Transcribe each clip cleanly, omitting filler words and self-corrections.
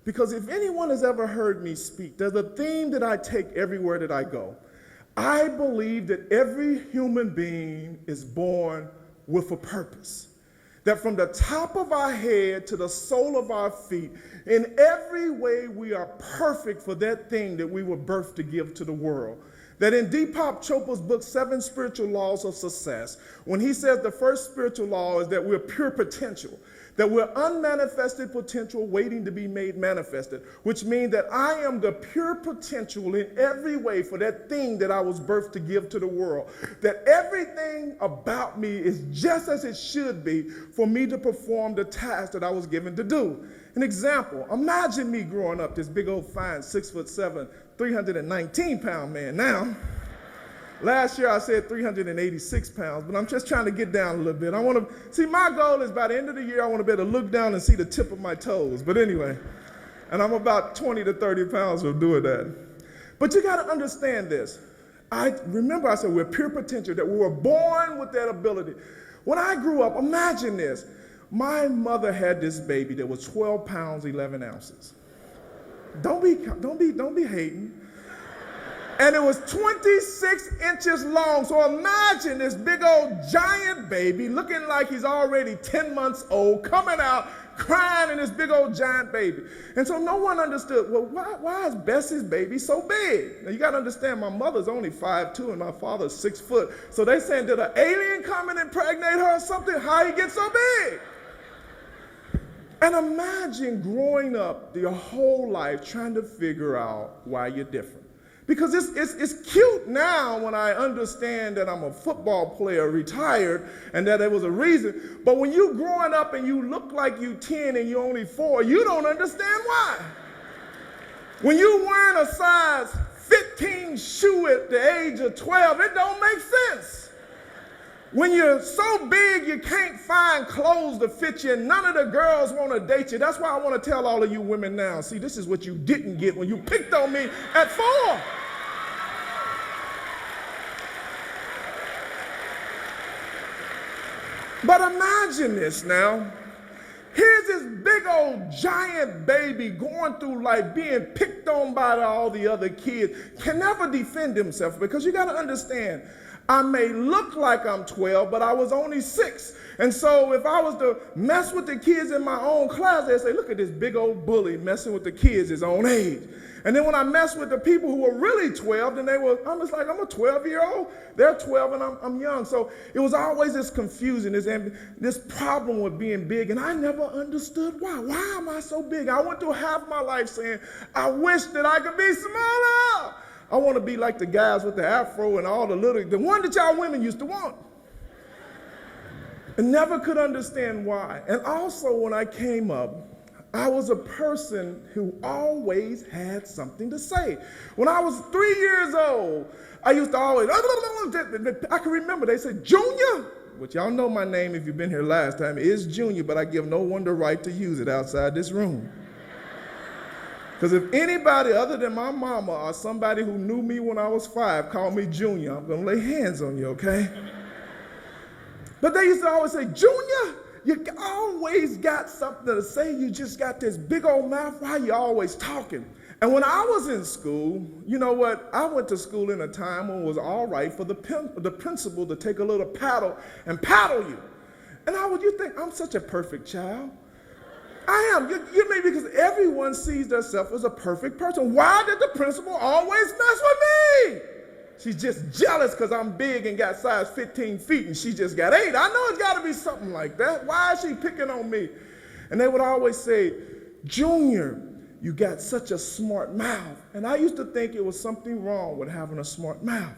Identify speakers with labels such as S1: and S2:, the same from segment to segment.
S1: Because if anyone has ever heard me speak, there's a theme that I take everywhere that I go. I believe that every human being is born with a purpose. That from the top of our head to the sole of our feet, in every way we are perfect for that thing that we were birthed to give to the world. That in Deepak Chopra's book, 7 Spiritual Laws of Success, when he says the first spiritual law is that we're pure potential, that we're unmanifested potential waiting to be made manifested, which means that I am the pure potential in every way for that thing that I was birthed to give to the world. That everything about me is just as it should be for me to perform the task that I was given to do. An example, imagine me growing up, this big old fine 6'7", 319-pound man. Now, last year I said 386 pounds, but I'm just trying to get down a little bit. I want to, see, my goal is by the end of the year, I want to be able to look down and see the tip of my toes. But anyway, and I'm about 20 to 30 pounds of doing that. But you got to understand this. I said we're pure potential, that we were born with that ability. When I grew up, imagine this. My mother had this baby that was 12 pounds, 11 ounces. Don't be hating. And it was 26 inches long. So imagine this big old giant baby looking like he's already 10 months old, coming out crying in this big old giant baby. And so no one understood, well, why is Bessie's baby so big? Now you got to understand, my mother's only 5'2" and my father's 6 foot. So they saying, did an alien come and impregnate her or something? How he get so big? And imagine growing up your whole life trying to figure out why you're different. Because it's cute now when I understand that I'm a football player, retired, and that there was a reason. But when you're growing up and you look like you 10 and you're only 4, you don't understand why. When you're wearing a size 15 shoe at the age of 12, it don't make sense. When you're so big you can't find clothes to fit you, and none of the girls want to date you. That's why I want to tell all of you women now, see, this is what you didn't get when you picked on me at 4. But imagine this now. Here's this big old giant baby going through life being picked on by all the other kids, can never defend himself, because you got to understand, I may look like I'm 12, but I was only 6. And so if I was to mess with the kids in my own class, they'd say, look at this big old bully messing with the kids his own age. And then when I mess with the people who were really 12, then I'm just like, I'm a 12-year-old. They're 12 and I'm young. So it was always this confusion, this problem with being big. And I never understood why. Why am I so big? I went through half my life saying, I wish that I could be smaller. I want to be like the guys with the afro and all the one that y'all women used to want. And never could understand why. And also when I came up, I was a person who always had something to say. When I was 3 years old, I used to always, I can remember, they said, Junior, which y'all know my name if you've been here last time, is Junior, but I give no one the right to use it outside this room. Because if anybody other than my mama or somebody who knew me when I was 5 called me Junior, I'm going to lay hands on you, okay? But they used to always say, Junior, you always got something to say. You just got this big old mouth. Why you always talking? And when I was in school, you know what? I went to school in a time when it was all right for the principal to take a little paddle and paddle you. And you think, I'm such a perfect child. I am. You mean because everyone sees themselves as a perfect person. Why did the principal always mess with me? She's just jealous because I'm big and got size 15 feet and she just got 8. I know it's got to be something like that. Why is she picking on me? And they would always say, Junior, you got such a smart mouth. And I used to think it was something wrong with having a smart mouth.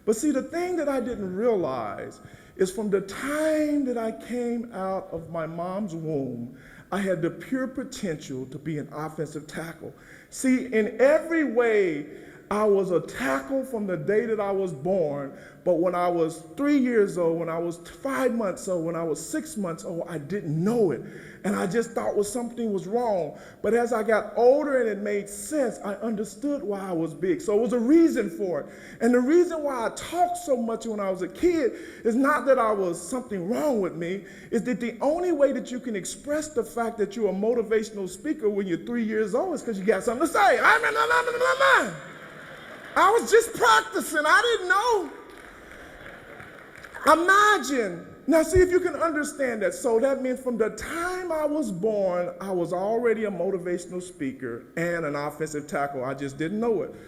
S1: But see, the thing that I didn't realize is from the time that I came out of my mom's womb, I had the pure potential to be an offensive tackle. See, in every way, I was a tackle from the day that I was born, but when I was 3 years old, when I was 5 months old, when I was 6 months old, I didn't know it. And I just thought something was wrong. But as I got older and it made sense, I understood why I was big. So it was a reason for it. And the reason why I talked so much when I was a kid is not that I was something wrong with me, is that the only way that you can express the fact that you're a motivational speaker when you're 3 years old is because you got something to say. I was just practicing. I didn't know. Imagine. Now, see if you can understand that. So that means from the time I was born, I was already a motivational speaker and an offensive tackle. I just didn't know it.